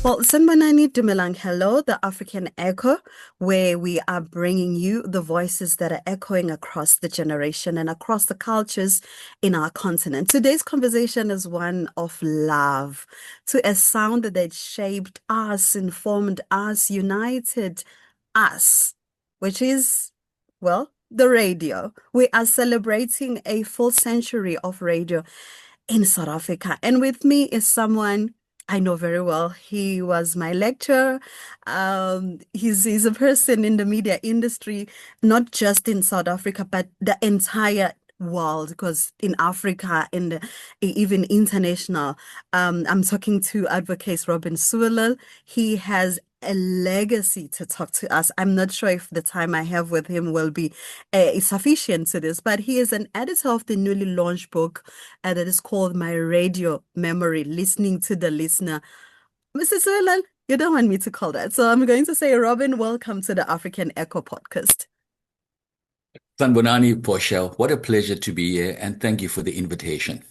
Well, Sanbanani Dumelang, hello, the African Echo, where we are bringing you the voices that are echoing across the generation and across the cultures in our continent. Today's conversation is one of love to a sound that shaped us, informed us, united us, which is, well, the radio. We are celebrating a full century of radio in South Africa. And with me is someone I know very well. He was my lecturer. He's a person in the media industry, not just in South Africa, but the entire world, because in Africa and even international. I'm talking to Advocate Robin Sewlal. He has a legacy to talk to us. I'm not sure if the time I have with him will be sufficient to this, but he is an editor of the newly launched book that is called My Radio Memory, Listening to the Listener. Mr. Sewlal, you don't want me to call that. So I'm going to say, Robin, welcome to the African Echo podcast. Sanbonani Portia, what a pleasure to be here, and thank you for the invitation.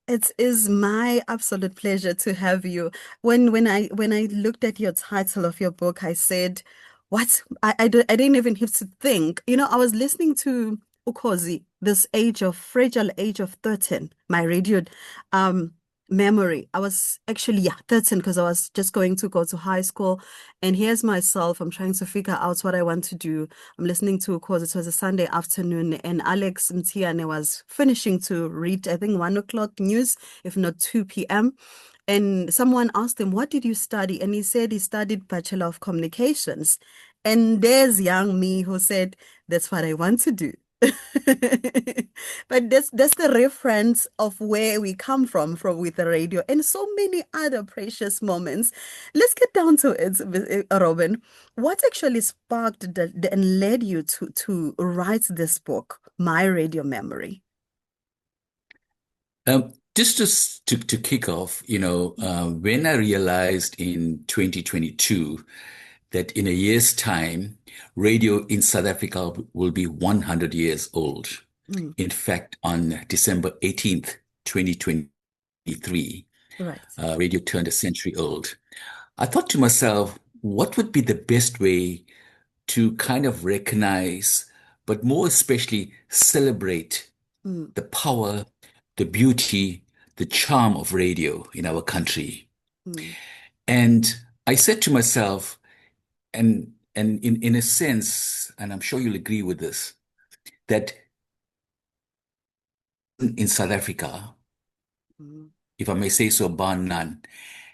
It is my absolute pleasure to have you. When I looked at your title of your book, I said, "What? I didn't even have to think." I was listening to Ukhozi, this fragile age of 13, my radio um memory. I was actually, yeah, 13 because I was just going to go to high school. And here's myself. I'm trying to figure out what I want to do. I'm listening to Ukhozi. It was a Sunday afternoon, and Alex Mtiane was finishing to read, I think, 1 o'clock news, if not 2 p.m. And someone asked him, "What did you study?" And he said he studied Bachelor of Communications. And there's young me who said, "That's what I want to do." But that's the reference of where we come from with the radio and so many other precious moments. Let's get down to it, Robin. What actually sparked and led you to write this book, My Radio Memory? Just to kick off, when I realized in 2022 that in a year's time, radio in South Africa will be 100 years old. Mm, In fact, on December 18th, 2023, right. radio turned a century old. I thought to myself, what would be the best way to kind of recognize, but more especially celebrate Mm, the power, the beauty, the charm of radio in our country? mm, And I said to myself, and in a sense, and I'm sure you'll agree with this, that in South Africa, mm, if I may say so, bar none,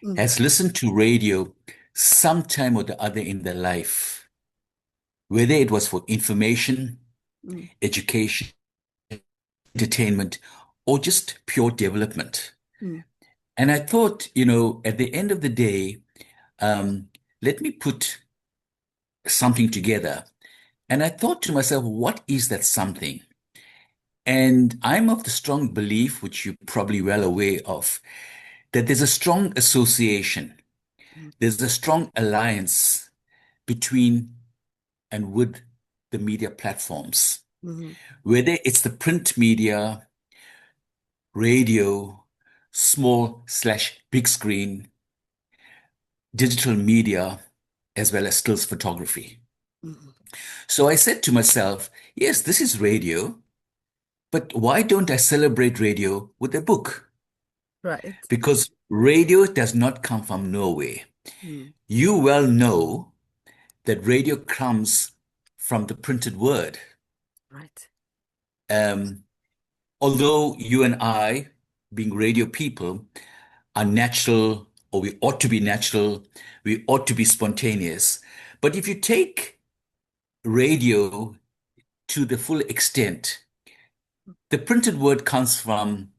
mm, has listened to radio sometime or the other in their life, whether it was for information, mm, education, entertainment, or just pure development. mm, And I thought, at the end of the day, let me put something together. And I thought to myself, what is that something? And I'm of the strong belief, which you're probably well aware of, that there's a strong association, mm, there's a strong alliance between and with the media platforms, mm, whether it's the print media, radio, small/big screen, digital media, as well as stills photography. mm. So I said to myself, yes, this is radio, but why don't I celebrate radio with a book? Right. Because radio does not come from nowhere. Mm, You well know that radio comes from the printed word. right. Um, Although you and I, being radio people, are natural, or we ought to be natural, we ought to be spontaneous. But if you take radio to the full extent, the printed word comes from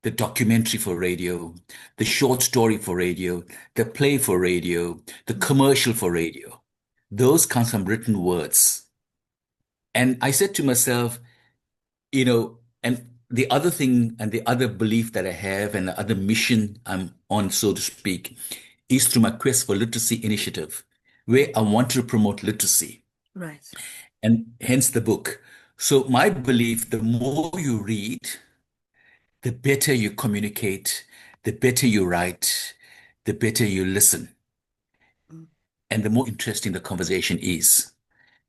the documentary for radio, the short story for radio, the play for radio, the Mm, commercial for radio. Those come from written words. And I said to myself, and the other thing and the other belief that I have and the other mission I'm on, so to speak, is through my Quest for Literacy initiative, where mm, I want to promote literacy right. and hence the book. So my belief, the more you read, the better you communicate, the better you write, the better you listen. and the more interesting the conversation is.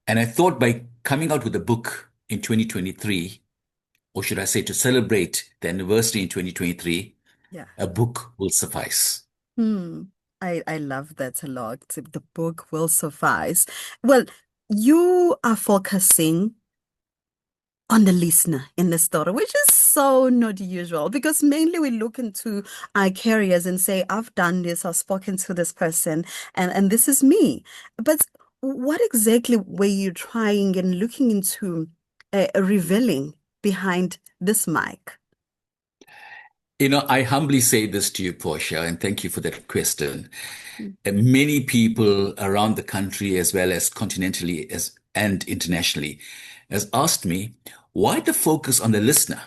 And I thought by coming out with a book in 2023, or should I say to celebrate the anniversary in 2023, Yeah. a book will suffice. Hmm. I love that a lot. The book will suffice. Well, you are focusing on the listener in the story, which is so not usual because mainly we look into our careers and say, I've done this, I've spoken to this person, and this is me. But what exactly were you trying and looking into revealing behind this mic? I humbly say this to you, Portia, and thank you for that question. Mm. Many people around the country, as well as continentally and internationally, has asked me, why the focus on the listener?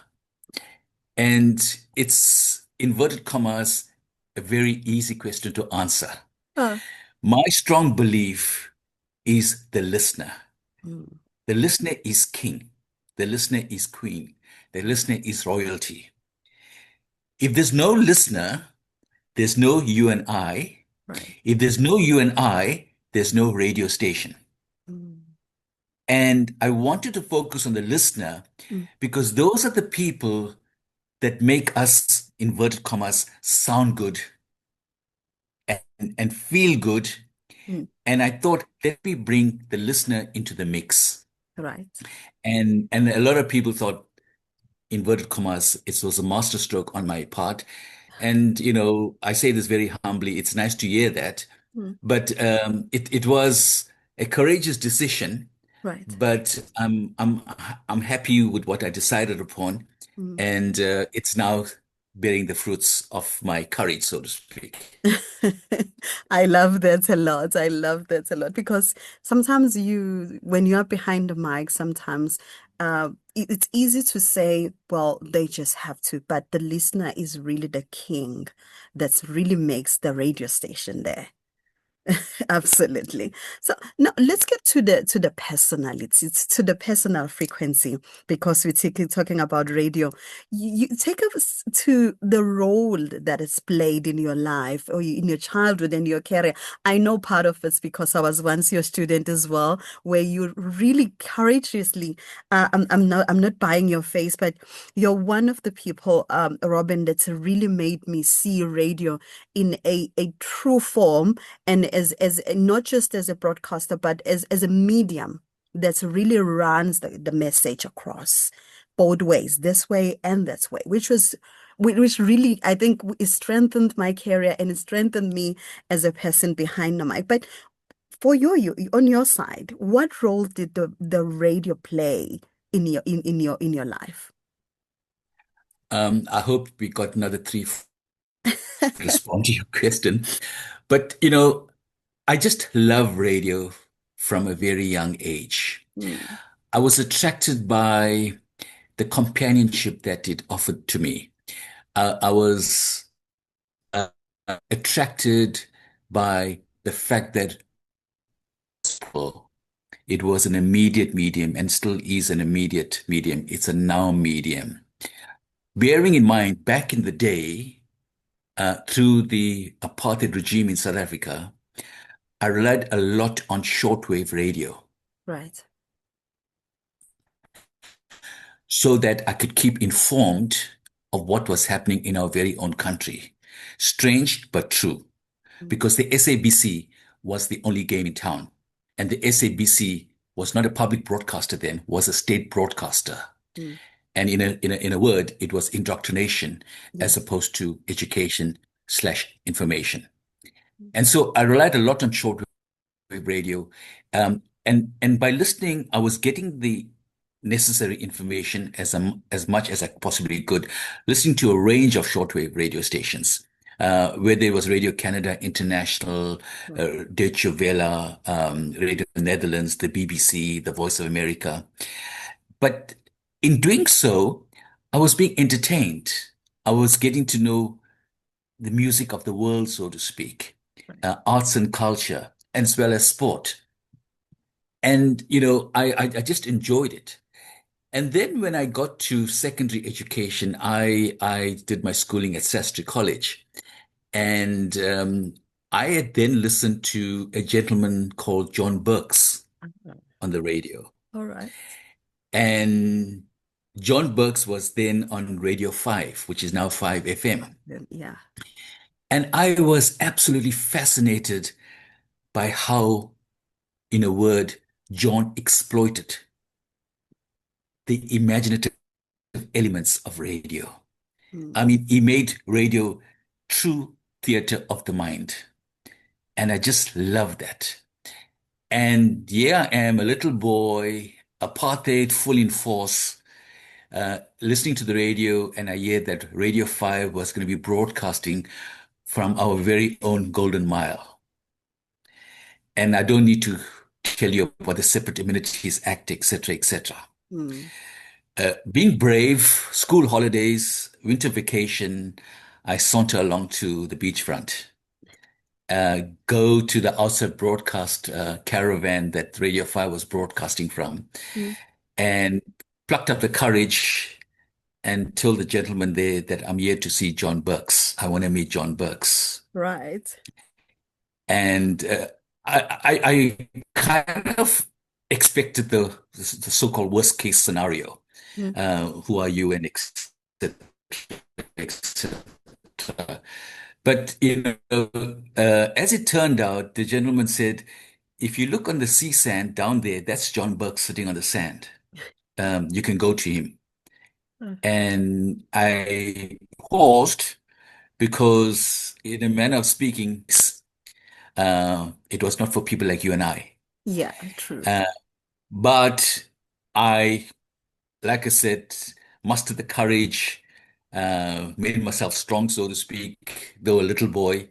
And it's inverted commas, a very easy question to answer. Uh, My strong belief is the listener. mm, The listener is king. The listener is queen. The mm, listener is royalty. If there's no listener, there's no you and I. right. If there's no you and I, there's no radio station. Mm, And I wanted to focus on the listener mm, because those are the people that make us, inverted commas, sound good and feel good. mm, And I thought, let me bring the listener into the mix. right. And a lot of people thought, inverted commas, it was a masterstroke on my part. And, I say this very humbly. It's nice to hear that. Mm, But it was a courageous decision. right. But I'm happy with what I decided upon, Mm. and it's now bearing the fruits of my courage, so to speak. I love that a lot. I love that a lot because sometimes when you are behind the mic, sometimes it's easy to say, well, they just have to, but the listener is really the king that really makes the radio station there. Absolutely. So now let's get to the personality, to the personal frequency, because we're talking about radio. You take us to the role that is played in your life or in your childhood and your career. I know part of it's because I was once your student as well, where you really courageously. I'm not buying your face, but you're one of the people, Robin, that's really made me see radio in a true form and as not just as a broadcaster but as a medium that really runs the message across both ways, this way and that way, which really I think it strengthened my career and it strengthened me as a person behind the mic. But for you on your side, what role did the radio play in your life? I hope we got another three to respond to your question. But, I just love radio from a very young age. Mm, I was attracted by the companionship that it offered to me. I was uh, attracted by the fact that it was an immediate medium and still is an immediate medium. It's a now medium. Bearing in mind, back in the day, through the apartheid regime in South Africa, I relied a lot on shortwave radio right. so that I could keep informed of what was happening in our very own country. Strange, but true, Mm, because the SABC was the only game in town. And the SABC was not a public broadcaster then, was a state broadcaster. mm, And in a word, it was indoctrination as yes. opposed to education slash information. And so I relied a lot on shortwave radio. And by listening, I was getting the necessary information as much as I possibly could, listening to a range of shortwave radio stations, whether it was Radio Canada International, Right. Deutsche Welle, Radio Netherlands, the BBC, the Voice of America. But in doing so, I was being entertained. I was getting to know the music of the world, so to speak, Right. arts and culture, as well as sport. And, I just enjoyed it. And then when I got to secondary education, I did my schooling at Sastry College. And I had then listened to a gentleman called John Burks Uh, on the radio. All right. And John Burks was then on Radio 5, which is now 5 FM. Then, yeah. And I was absolutely fascinated by how, in a word, John exploited the imaginative elements of radio. I Mm, mean, he made radio true theater of the mind. And I just love that. And yeah, I am a little boy, apartheid full in force, listening to the radio, and I hear that Radio 5 was going to be broadcasting from our very own Golden Mile. And I don't need to tell you about the Separate Amenities Act, etc., etc. mm, Being brave, school holidays, winter vacation, I saunter along to the beachfront, go to the outside broadcast caravan that Radio 5 was broadcasting from, mm. and plucked up the courage and told the gentleman there that I'm here to see John Burks. I want to meet John Burks. Right. And I kind of expected the so-called worst case scenario. Mm, Who are you and etc. etc. But as it turned out, the gentleman said, if you look on the sea sand down there, that's John Burke sitting on the sand. You can go to him. uh, And I paused because, in a manner of speaking, it was not for people like you and I. yeah, true. Uh, but I, like I said, mustered the courage, made myself strong, so to speak, though a little boy,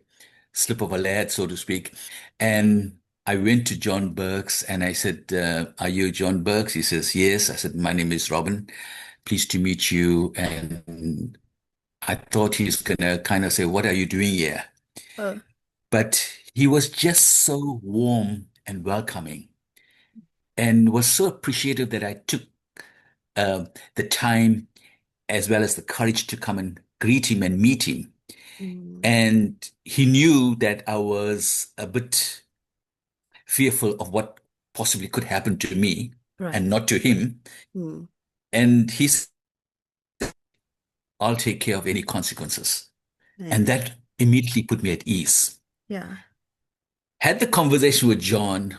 slip of a lad, so to speak. And I went to John Burks and I said, are you John Burks? He says, yes. I said, my name is Robin. Pleased to meet you. And I thought he's gonna kind of say, what are you doing here? Uh, But he was just so warm and welcoming and was so appreciative that I took the time as well as the courage to come and greet him and meet him. mm, And he knew that I was a bit fearful of what possibly could happen to me and right. not to him. Mm, And he said, I'll take care of any consequences. And and that immediately put me at ease. yeah. Had the conversation with John,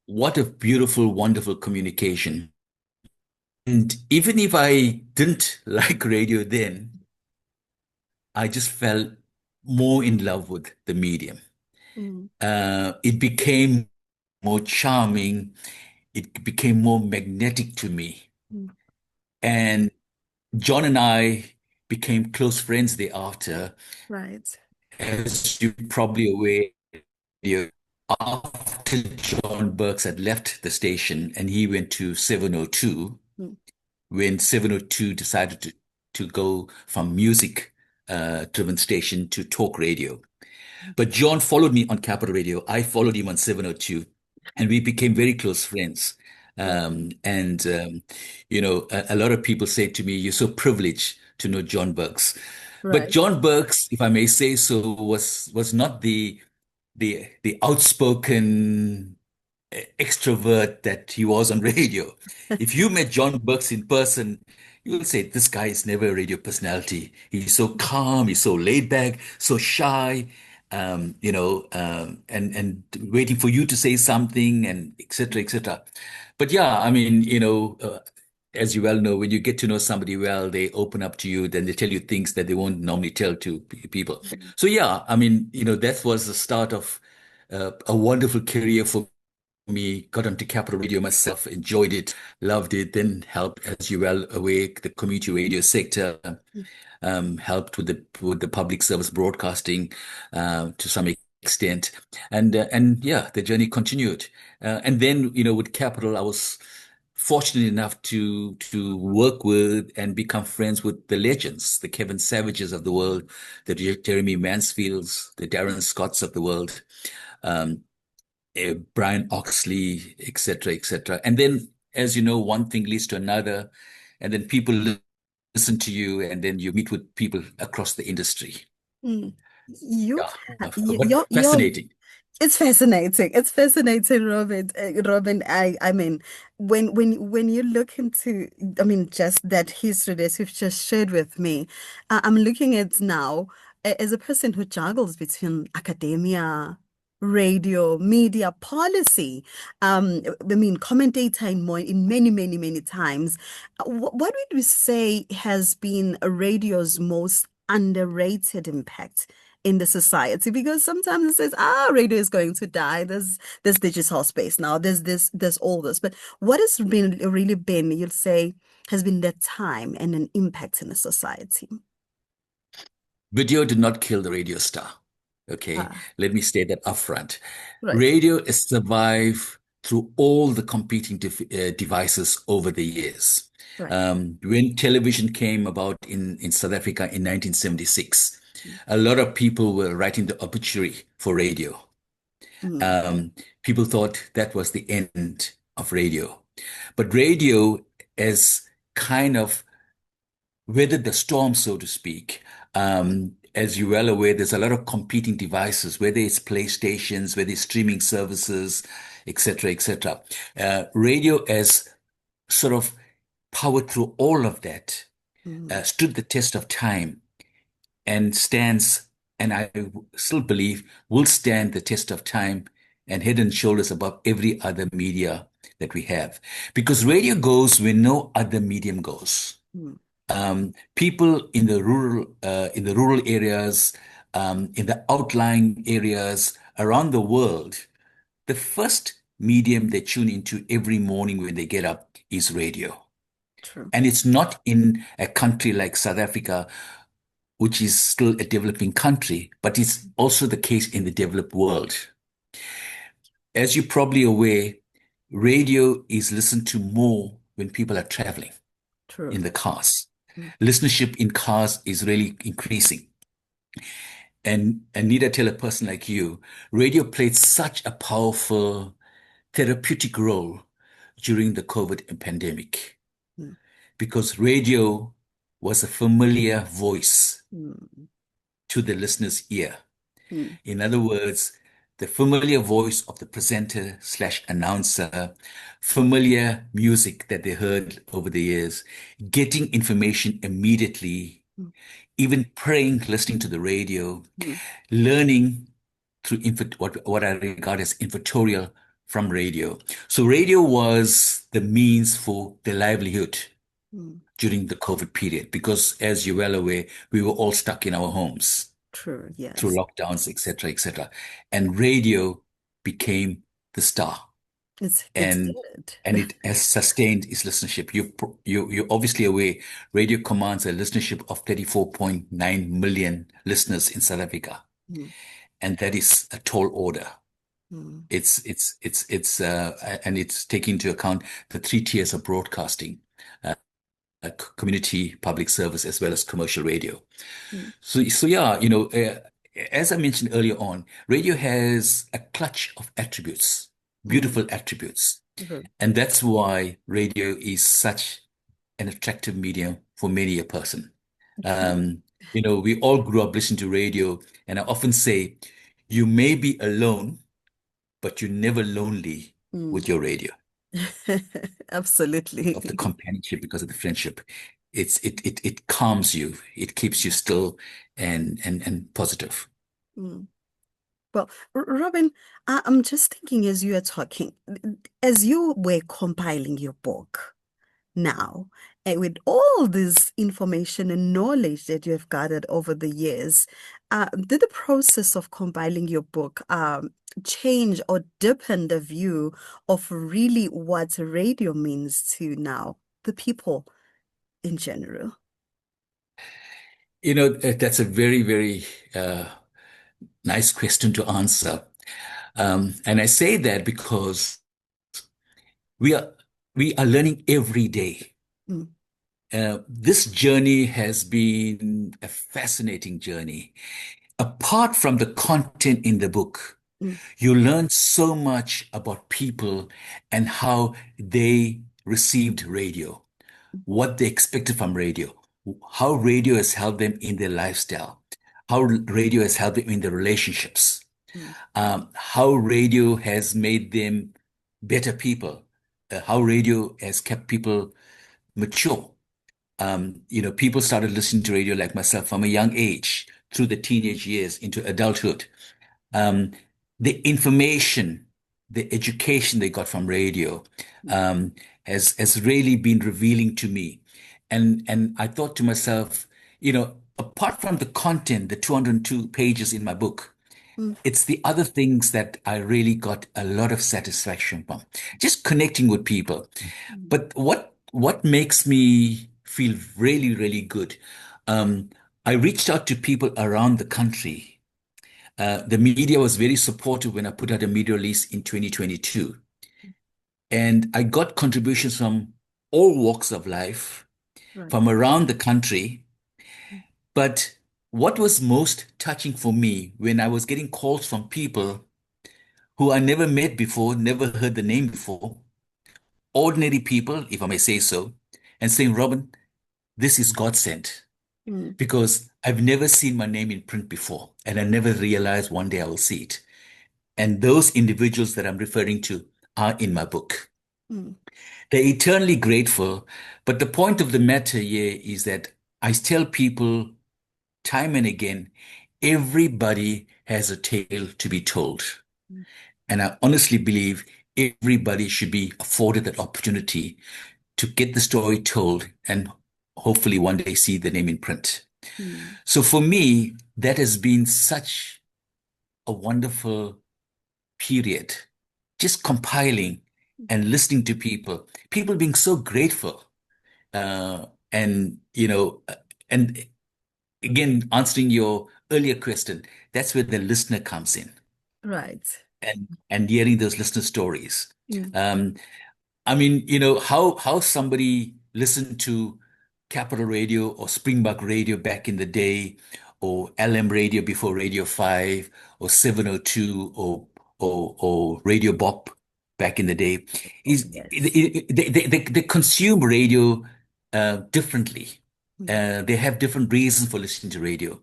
what a beautiful, wonderful communication. And even if I didn't like radio then, I just fell more in love with the medium. Mm, It became more charming. It became more magnetic to me. mm, And John and I became close friends thereafter. right. As you're probably aware, after John Burks had left the station and he went to 702, Mm, when 702 decided to go from music driven station to talk radio. But John followed me on Capital Radio. I followed him on 702, and we became very close friends. uh, And a lot of people say to me, "You're so privileged to know John Burks." But right. John Burks, if I may say so, was not the outspoken extrovert that he was on radio. If you met John Burks in person, you will say, this guy is never a radio personality. He's so calm, he's so laid back, so shy, and waiting for you to say something and et cetera, et cetera. But yeah, I mean, as you well know, when you get to know somebody well, they open up to you, then they tell you things that they won't normally tell to people. Mm, So yeah, I mean, that was the start of a wonderful career for me, got onto Capital Radio myself, enjoyed it, loved it, then helped, as you well aware, the community radio sector, mm, helped with the public service broadcasting to some extent, and yeah, the journey continued. And then with Capital, I was fortunate enough to work with and become friends with the legends, the Kevin Savages of the world, the Jeremy Mansfields, the Darren Scotts of the world. Um, Brian Oxley, etc., etc. And then, as you know, one thing leads to another, and then people listen to you, and then you meet with people across the industry. mm. You, Yeah, but you're fascinating. It's fascinating. It's fascinating, Robin. Robin, I mean, when you look into, I mean, just that history that you've just shared with me, I'm looking at now as a person who juggles between academia, radio, media, policy. I mean, commentator in many, many, many times. What would we say has been radio's most underrated impact in the society? Because sometimes it says, radio is going to die. There's digital space now. There's this, there's all this. But what has been really been, you'll say, has been that time and an impact in the society? Video did not kill the radio star. Okay, Ah, let me state that upfront. right. Radio has survived through all the competing devices over the years. Right. When television came about in South Africa in 1976, a lot of people were writing the obituary for radio. Mm, Um, People thought that was the end of radio. But radio has kind of weathered the storm, so to speak. As you're well aware, there's a lot of competing devices, whether it's PlayStations, whether it's streaming services, etc., etc. Radio has sort of powered through all of that, mm, stood the test of time, and stands, and I still believe will stand the test of time and head and shoulders above every other media that we have. Because radio goes where no other medium goes. mm, People in the rural areas, in the outlying areas around the world, the first medium they tune into every morning when they get up is radio. true. And it's not in a country like South Africa, which is still a developing country, but it's also the case in the developed world. As you're probably aware, radio is listened to more when people are traveling True. in the cars. Mm, Listenership in cars is really increasing. And need I tell a person like you, radio played such a powerful therapeutic role during the COVID pandemic mm, because radio was a familiar voice mm, to the listener's ear. mm, In other words, the familiar voice of the presenter slash announcer, familiar music that they heard over the years, getting information immediately, mm, even praying, listening to the radio, mm, learning through what I regard as infotorial from radio. So radio was the means for the livelihood mm. during the COVID period, because as you're well aware, we were all stuck in our homes True. through Yes. lockdowns, etc., etc. And radio became the star, It and did. it has sustained its listenership. You're obviously aware, radio commands a listenership of 34.9 million listeners in South Africa, Mm, and that is a tall order. mm, And it's taking into account the three tiers of broadcasting, community, public service, as well as commercial radio. mm, So yeah, as I mentioned earlier on, radio has a clutch of attributes, mm. beautiful attributes. True. And that's why radio is such an attractive medium for many a person. True. We all grew up listening to radio, and I often say, you may be alone, but you're never lonely Mm. with your radio, Absolutely. of the companionship, because of the friendship. It calms you, it keeps you still and positive. Mm. Well, Robin, I'm just thinking as you are talking, as you were compiling your book now, and with all this information and knowledge that you have gathered over the years, did the process of compiling your book change or deepen the view of really what radio means to now the people in general? That's a very, very uh, nice question to answer. And I say that because we are we are learning every day. Mm, This journey has been a fascinating journey. Apart from the content in the book, mm, you learn so much about people and how they received radio, what they expected from radio, how radio has helped them in their lifestyle, how radio has helped them in their relationships, mm, how radio has made them better people, how radio has kept people mature. People started listening to radio like myself from a young age through the teenage years into adulthood. Um, the information, the education they got from radio, mm, um, has really been revealing to me. And I thought to myself, apart from the content, the 202 pages in my book, mm, it's the other things that I really got a lot of satisfaction from. Just connecting with people. mm, But what makes me feel really, really good? Um, I reached out to people around the country. The media was very supportive when I put out a media release in 2022. And I got contributions from all walks of life, right. from around the country. But what was most touching for me when I was getting calls from people who I never met before, never heard the name before, ordinary people, if I may say so, and saying, Robin, this is God sent Mm, because I've never seen my name in print before, and I never realized one day I will see it. And those individuals that I'm referring to are in my book. mm, They're eternally grateful. But the point of the matter here is that I tell people time and again, everybody has a tale to be told. mm, And I honestly believe everybody should be afforded that opportunity to get the story told and hopefully one day see the name in print. mm, So for me, that has been such a wonderful period, just compiling and listening to people, people being so grateful. And, and again, answering your earlier question, that's where the listener comes in right. and hearing those listener stories. Mm, Um, I mean, how somebody listened to Capital Radio or Springbok Radio back in the day, or LM Radio before Radio 5, or 702, or Radio Bop back in the day, oh, is yes. they consume radio differently. Mm, They have different reasons for listening to radio.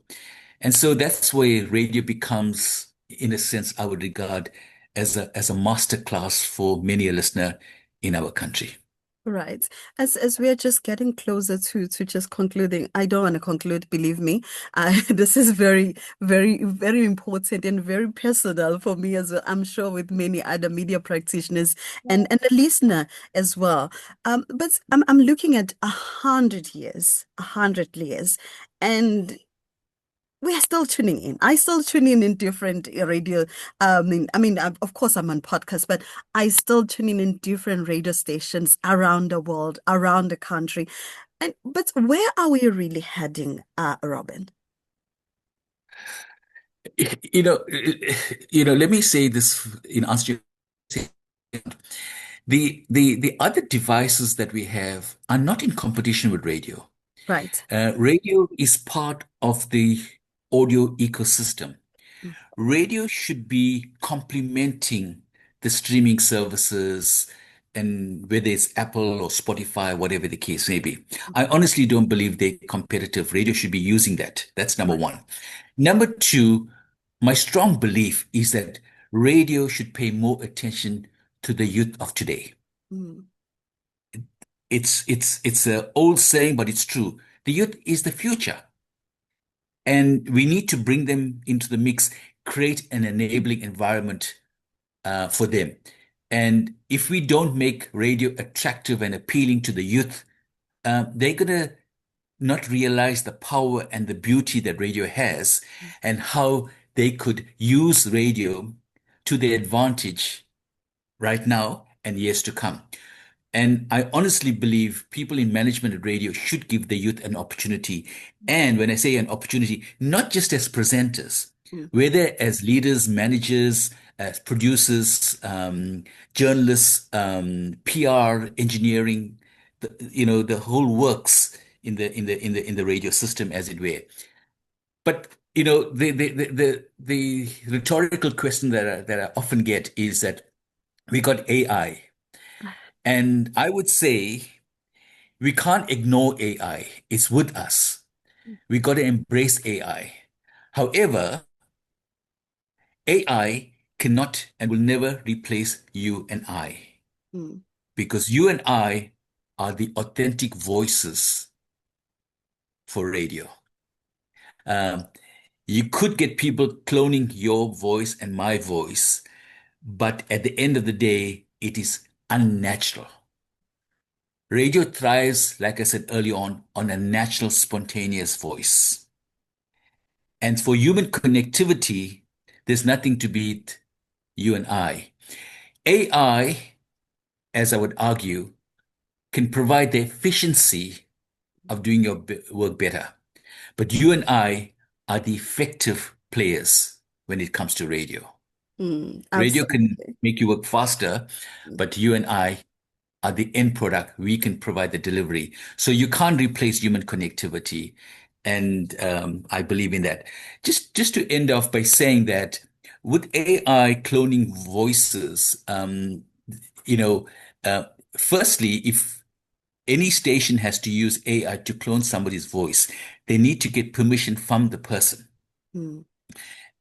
And so that's where radio becomes, in a sense, I would regard as a master class for many a listener in our country. right. As we're just getting closer to just concluding, I don't want to conclude, believe me. This is very, very, very important and very personal for me as well. I'm sure with many other media practitioners and a listener as well. But I'm looking at 100 years, 100 years, and we are still tuning in. I still tune in different radio. Of course, I'm on podcast, but I still tune in different radio stations around the world, around the country. But where are we really heading, Robin? You know, let me say this in answer to the other devices that we have are not in competition with radio. Right. Radio is part of the audio ecosystem. Mm, Radio should be complementing the streaming services, and whether it's Apple or Spotify, whatever the case may be. I honestly don't believe they're competitive. Radio should be using that. That's number right. one. Number two, my strong belief is that radio should pay more attention to the youth of today. Mm, It's an old saying, but it's true. The youth is the future. And we need to bring them into the mix, create an enabling environment for them. And if we don't make radio attractive and appealing to the youth, they're going to not realize the power and the beauty that radio has and how they could use radio to their advantage right now and years to come. And I honestly believe people in management at radio should give the youth an opportunity. And when I say an opportunity, not just as presenters, mm, whether as leaders, managers, as producers, journalists, PR, engineering, the whole works in the radio system, as it were. But the rhetorical question that I often get is that we got AI. And I would say we can't ignore AI. It's with us. We got to embrace AI. However, AI cannot and will never replace you and I, mm, because you and I are the authentic voices for radio. Um, you could get people cloning your voice and my voice, but at the end of the day, it is unnatural. Radio thrives, like I said earlier on a natural, spontaneous voice. And for human connectivity, there's nothing to beat you and I. AI, as I would argue, can provide the efficiency of doing your work better. But you and I are the effective players when it comes to radio. Radio can absolutely. make you work faster, but you and I are the end product. We can provide the delivery. So you can't replace human connectivity. And I believe in that. Just to end off by saying that with AI cloning voices, you know, uh, firstly, if any station has to use AI to clone somebody's voice, they need to get permission from the person. Mm,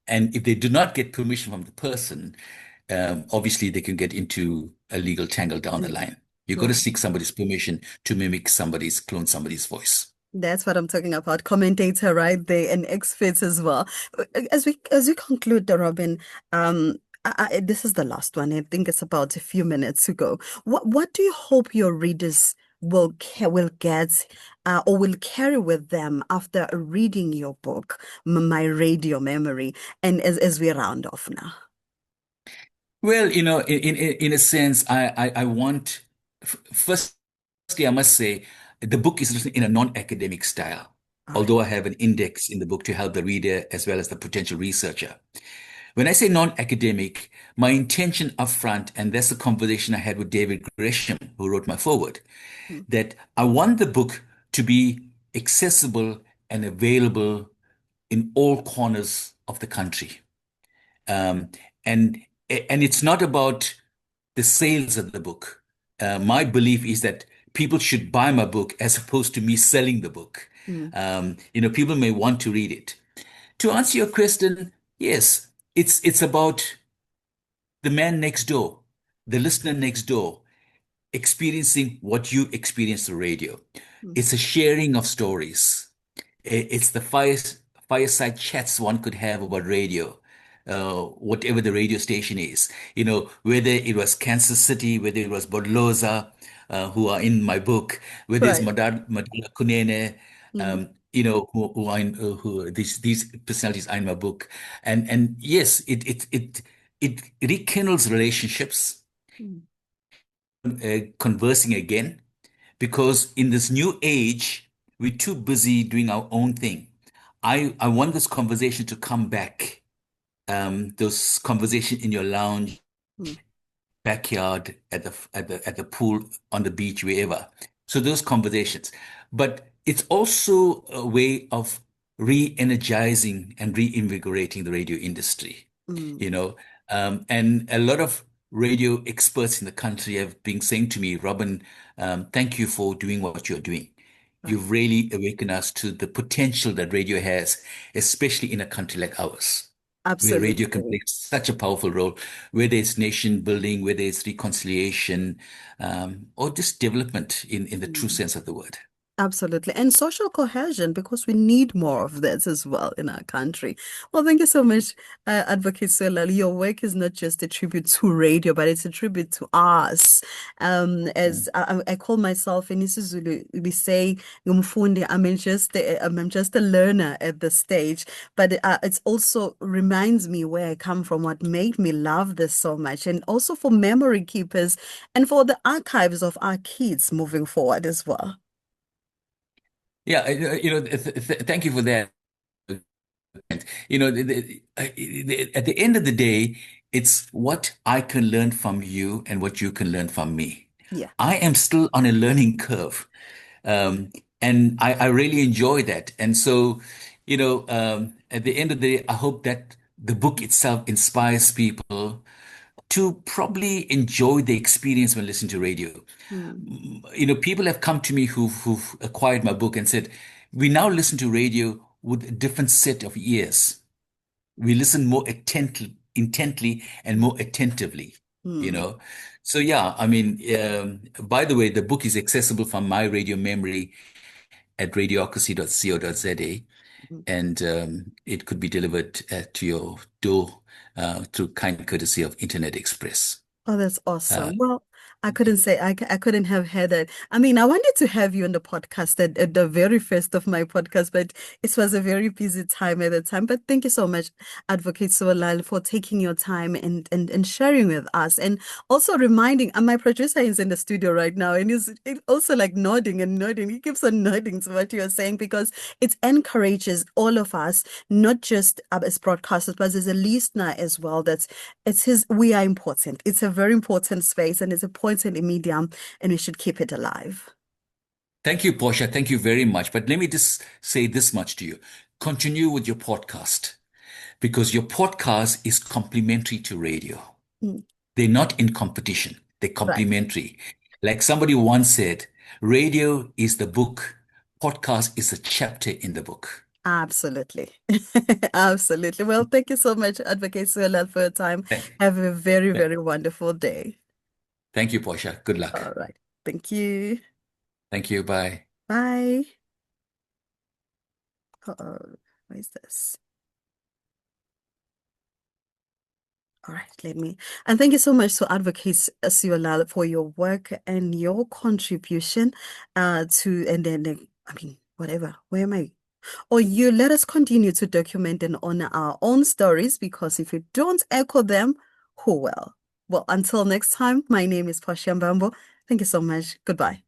And if they do not get permission from the person, obviously they can get into a legal tangle down the mm, line. You got to right. seek somebody's permission to mimic clone somebody's voice. That's what I'm talking about. Commentator right there and experts as well. As we conclude, Robin, this is the last one. I think it's about a few minutes to go. What do you hope your readers will get or will carry with them after reading your book, My Radio Memory, and as we round off now? Well, in a sense, I want, firstly, I must say, the book is written in a non-academic style, All right. although I have an index in the book to help the reader as well as the potential researcher. When I say non-academic, my intention upfront, and that's the conversation I had with David Gresham, who wrote my foreword, Mm, that I want the book to be accessible and available in all corners of the country. Um, and and it's not about the sales of the book. My belief is that people should buy my book as opposed to me selling the book. mm, People may want to read it. To answer your question, yes, it's about the man next door, the listener next door, experiencing what you experience through radio. mm. It's a sharing of stories. It's the fireside chats one could have about radio, whatever the radio station is. Whether it was Kansas City, whether it was Bodloza, who are in my book, whether it's Right. Madala Kunene, Mm, who are in, who these personalities are in my book, and yes, it rekindles relationships, mm, conversing again, because in this new age, we're too busy doing our own thing. I want this conversation to come back. Those conversation in your lounge, mm, backyard, at the pool, on the beach, wherever. So those conversations. But it's also a way of re-energizing and reinvigorating the radio industry. mm. you know. And a lot of radio experts in the country have been saying to me, Robin, thank you for doing what you're doing. Right. You've really awakened us to the potential that radio has, especially in a country like ours, where radio can Absolutely. play such a powerful role, whether it's nation building, whether it's reconciliation, or just development in the true Mm. sense of the word. Absolutely. And social cohesion, because we need more of this as well in our country. Well, thank you so much, Advocate Sewlal. Your work is not just a tribute to radio, but it's a tribute to us. As I call myself in isiZulu, we say, "Ngumfundi," I'm just a learner at this stage, but it's also reminds me where I come from, what made me love this so much, and also for memory keepers and for the archives of our kids moving forward as well. Yeah, thank you for that. At the end of the day, it's what I can learn from you and what you can learn from me. Yeah. I am still on a learning curve. Um, and I really enjoy that. And so, at the end of the day, I hope that the book itself inspires people to probably enjoy the experience when listening to radio. Mm, People have come to me who've acquired my book and said, we now listen to radio with a different set of ears. we listen more intently and more attentively, you Mm, know. So yeah, I mean, by the way, the book is accessible from my radio memory at radiocracy.co.za, mm. and it could be delivered to your door through kind courtesy of Internet Express. Oh, that's Uh, awesome. Well, I couldn't say I couldn't have had it. I mean, I wanted to have you on the podcast at the very first of my podcast, but it was a very busy time at the time. But thank you so much, Advocate Sewlal, for taking your time and sharing with us, and also reminding. And my producer is in the studio right now, and he's also like nodding and nodding. He keeps on nodding to what you're saying because it encourages all of us, not just as broadcasters, but as a listener as well. We are important. It's a very important space and it's a important medium, and we should keep it alive. Thank you, Portia. Thank you very much. But let me just say this much to you. Continue with your podcast because your podcast is complementary to radio. Mm, They're not in competition. They're right. complementary. Like somebody once said, radio is the book, podcast is a chapter in the book. Absolutely. Absolutely. Well, thank you so much, Advocate Sewlal, for your time. Th- Have a very, th- very wonderful day. Thank you, Portia. Good All luck. right. Thank you. Thank you. Bye. Bye. Uh-oh. What is this? All right, and thank you so much to Advocate Sewlal for your work and your contribution and then, I mean, whatever, where am I? Or you let us continue to document and honor our own stories because if you don't echo them, who will? Well, until next time, my name is Portia Mbambo. Thank you so much. Goodbye.